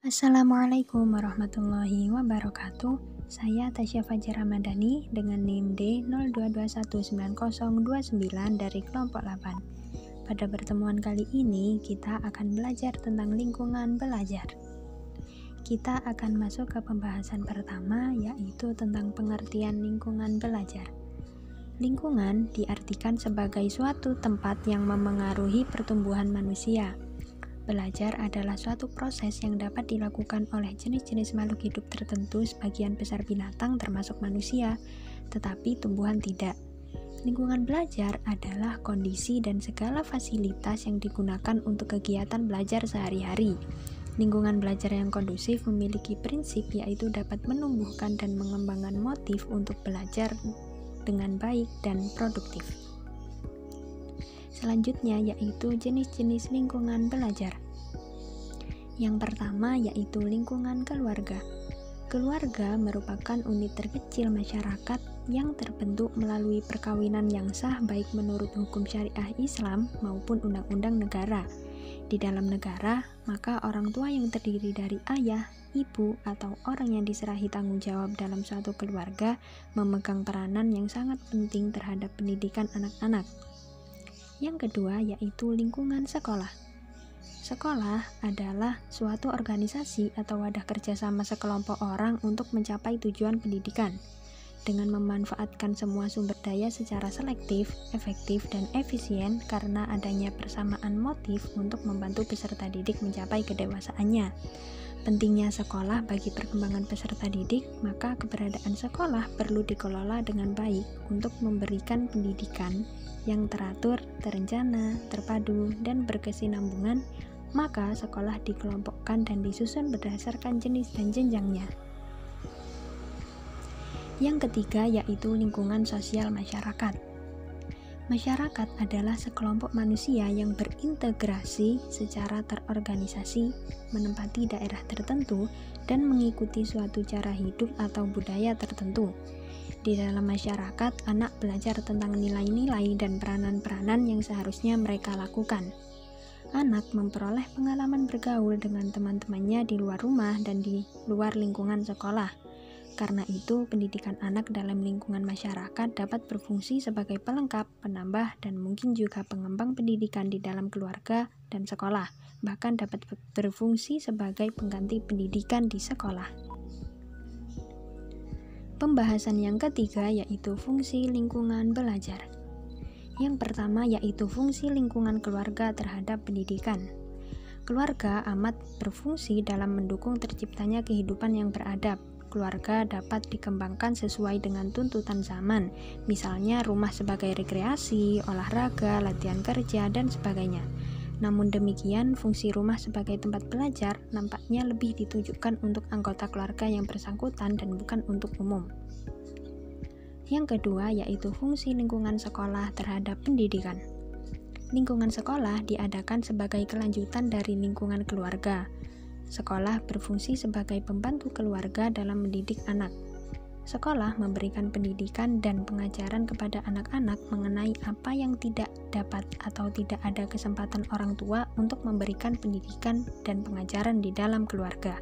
Assalamualaikum warahmatullahi wabarakatuh. Saya Tasya Fajar Ramadhani dengan NIM D02219029 dari kelompok 8. Pada pertemuan kali ini kita akan belajar tentang lingkungan belajar. Kita akan masuk ke pembahasan pertama, yaitu tentang pengertian lingkungan belajar. Lingkungan diartikan sebagai suatu tempat yang memengaruhi pertumbuhan manusia. Belajar adalah suatu proses yang dapat dilakukan oleh jenis-jenis makhluk hidup tertentu, sebagian besar binatang termasuk manusia, tetapi tumbuhan tidak. Lingkungan belajar adalah kondisi dan segala fasilitas yang digunakan untuk kegiatan belajar sehari-hari. Lingkungan belajar yang kondusif memiliki prinsip, yaitu dapat menumbuhkan dan mengembangkan motif untuk belajar dengan baik dan produktif. Selanjutnya yaitu jenis-jenis lingkungan belajar. Yang pertama yaitu lingkungan keluarga. Keluarga merupakan unit terkecil masyarakat yang terbentuk melalui perkawinan yang sah baik menurut hukum syariah Islam maupun undang-undang negara. Di dalam negara, maka orang tua yang terdiri dari ayah, ibu, atau orang yang diserahi tanggung jawab dalam suatu keluarga memegang peranan yang sangat penting terhadap pendidikan anak-anak. Yang kedua yaitu lingkungan sekolah. Sekolah adalah suatu organisasi atau wadah kerjasama sekelompok orang untuk mencapai tujuan pendidikan. Dengan memanfaatkan semua sumber daya secara selektif, efektif, dan efisien karena adanya persamaan motif untuk membantu peserta didik mencapai kedewasaannya. Pentingnya sekolah bagi perkembangan peserta didik, maka keberadaan sekolah perlu dikelola dengan baik untuk memberikan pendidikan yang teratur, terencana, terpadu, dan berkesinambungan. Maka sekolah dikelompokkan dan disusun berdasarkan jenis dan jenjangnya. Yang ketiga yaitu lingkungan sosial masyarakat. Masyarakat adalah sekelompok manusia yang berintegrasi secara terorganisasi, menempati daerah tertentu, dan mengikuti suatu cara hidup atau budaya tertentu. Di dalam masyarakat, anak belajar tentang nilai-nilai dan peranan-peranan yang seharusnya mereka lakukan. Anak memperoleh pengalaman bergaul dengan teman-temannya di luar rumah dan di luar lingkungan sekolah. Karena itu, pendidikan anak dalam lingkungan masyarakat dapat berfungsi sebagai pelengkap, penambah, dan mungkin juga pengembang pendidikan di dalam keluarga dan sekolah, bahkan dapat berfungsi sebagai pengganti pendidikan di sekolah. Pembahasan yang ketiga yaitu fungsi lingkungan belajar. Yang pertama yaitu fungsi lingkungan keluarga terhadap pendidikan. Keluarga amat berfungsi dalam mendukung terciptanya kehidupan yang beradab. Keluarga dapat dikembangkan sesuai dengan tuntutan zaman, misalnya rumah sebagai rekreasi, olahraga, latihan kerja, dan sebagainya. Namun demikian, fungsi rumah sebagai tempat belajar nampaknya lebih ditujukan untuk anggota keluarga yang bersangkutan dan bukan untuk umum. Yang kedua yaitu fungsi lingkungan sekolah terhadap pendidikan. Lingkungan sekolah diadakan sebagai kelanjutan dari lingkungan keluarga. Sekolah berfungsi sebagai pembantu keluarga dalam mendidik anak. Sekolah memberikan pendidikan dan pengajaran kepada anak-anak mengenai apa yang tidak dapat atau tidak ada kesempatan orang tua untuk memberikan pendidikan dan pengajaran di dalam keluarga.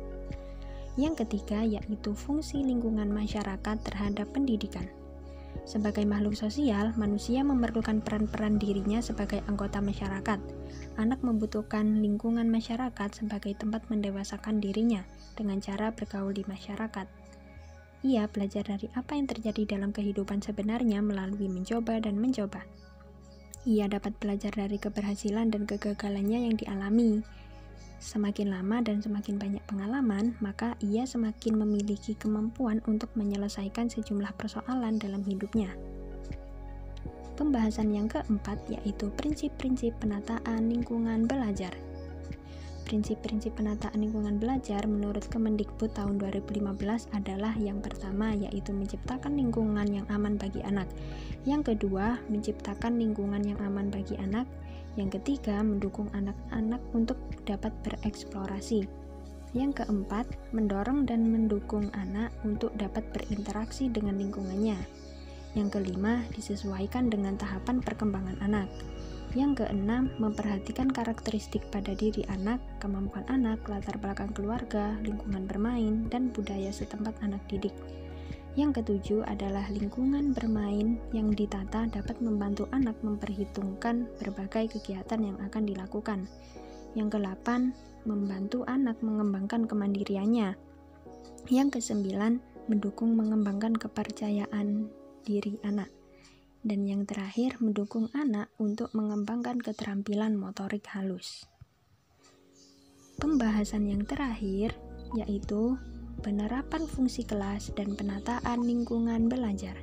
Yang ketiga yaitu fungsi lingkungan masyarakat terhadap pendidikan. Sebagai makhluk sosial, manusia memerlukan peran-peran dirinya sebagai anggota masyarakat. Anak membutuhkan lingkungan masyarakat sebagai tempat mendewasakan dirinya dengan cara bergaul di masyarakat. Ia belajar dari apa yang terjadi dalam kehidupan sebenarnya melalui mencoba dan mencoba. Ia dapat belajar dari keberhasilan dan kegagalannya yang dialami. Semakin lama dan semakin banyak pengalaman, maka ia semakin memiliki kemampuan untuk menyelesaikan sejumlah persoalan dalam hidupnya. Pembahasan yang keempat yaitu prinsip-prinsip penataan lingkungan belajar. Prinsip-prinsip penataan lingkungan belajar menurut Kemendikbud tahun 2015 adalah yang pertama yaitu menciptakan lingkungan yang aman bagi anak. Yang kedua, menciptakan lingkungan yang aman bagi anak. Yang ketiga, mendukung anak-anak untuk dapat bereksplorasi. Yang keempat, mendorong dan mendukung anak untuk dapat berinteraksi dengan lingkungannya. Yang kelima, disesuaikan dengan tahapan perkembangan anak. Yang keenam, memperhatikan karakteristik pada diri anak, kemampuan anak, latar belakang keluarga, lingkungan bermain, dan budaya setempat anak didik. Yang ketujuh adalah lingkungan bermain yang ditata dapat membantu anak memperhitungkan berbagai kegiatan yang akan dilakukan. Yang kedelapan, membantu anak mengembangkan kemandiriannya. Yang kesembilan, mendukung mengembangkan kepercayaan diri anak. Dan yang terakhir, mendukung anak untuk mengembangkan keterampilan motorik halus. Pembahasan yang terakhir yaitu penerapan fungsi kelas dan penataan lingkungan belajar.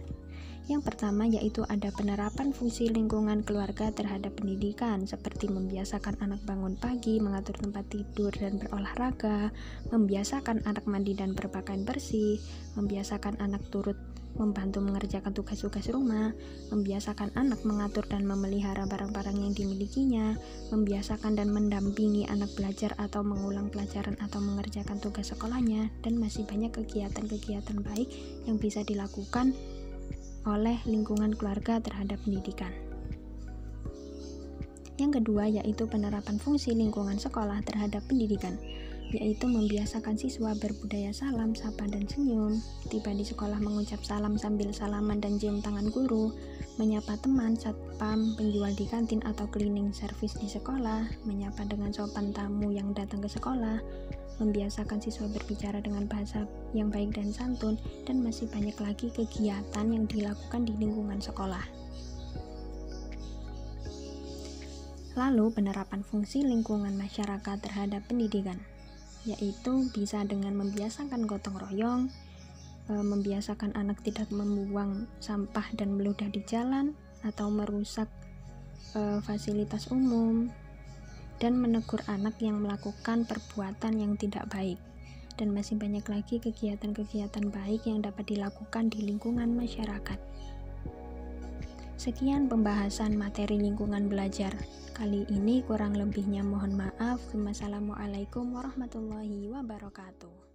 Yang pertama yaitu ada penerapan fungsi lingkungan keluarga terhadap pendidikan, seperti membiasakan anak bangun pagi, mengatur tempat tidur dan berolahraga, membiasakan anak mandi dan berpakaian bersih, membiasakan anak turut membantu mengerjakan tugas-tugas rumah, membiasakan anak mengatur dan memelihara barang-barang yang dimilikinya, membiasakan dan mendampingi anak belajar atau mengulang pelajaran atau mengerjakan tugas sekolahnya, dan masih banyak kegiatan-kegiatan baik yang bisa dilakukan oleh lingkungan keluarga terhadap pendidikan. Yang kedua yaitu penerapan fungsi lingkungan sekolah terhadap pendidikan, yaitu membiasakan siswa berbudaya salam, sapa, dan senyum, tiba di sekolah mengucap salam sambil salaman dan cium tangan guru, menyapa teman, satpam, penjual di kantin atau cleaning service di sekolah, menyapa dengan sopan tamu yang datang ke sekolah, membiasakan siswa berbicara dengan bahasa yang baik dan santun, dan masih banyak lagi kegiatan yang dilakukan di lingkungan sekolah. Lalu penerapan fungsi lingkungan masyarakat terhadap pendidikan, yaitu bisa dengan membiasakan gotong royong, membiasakan anak tidak membuang sampah dan meludah di jalan atau merusak fasilitas umum, dan menegur anak yang melakukan perbuatan yang tidak baik. Dan masih banyak lagi kegiatan-kegiatan baik yang dapat dilakukan di lingkungan masyarakat. Sekian pembahasan materi lingkungan belajar. Kali ini kurang lebihnya mohon maaf. Wassalamualaikum warahmatullahi wabarakatuh.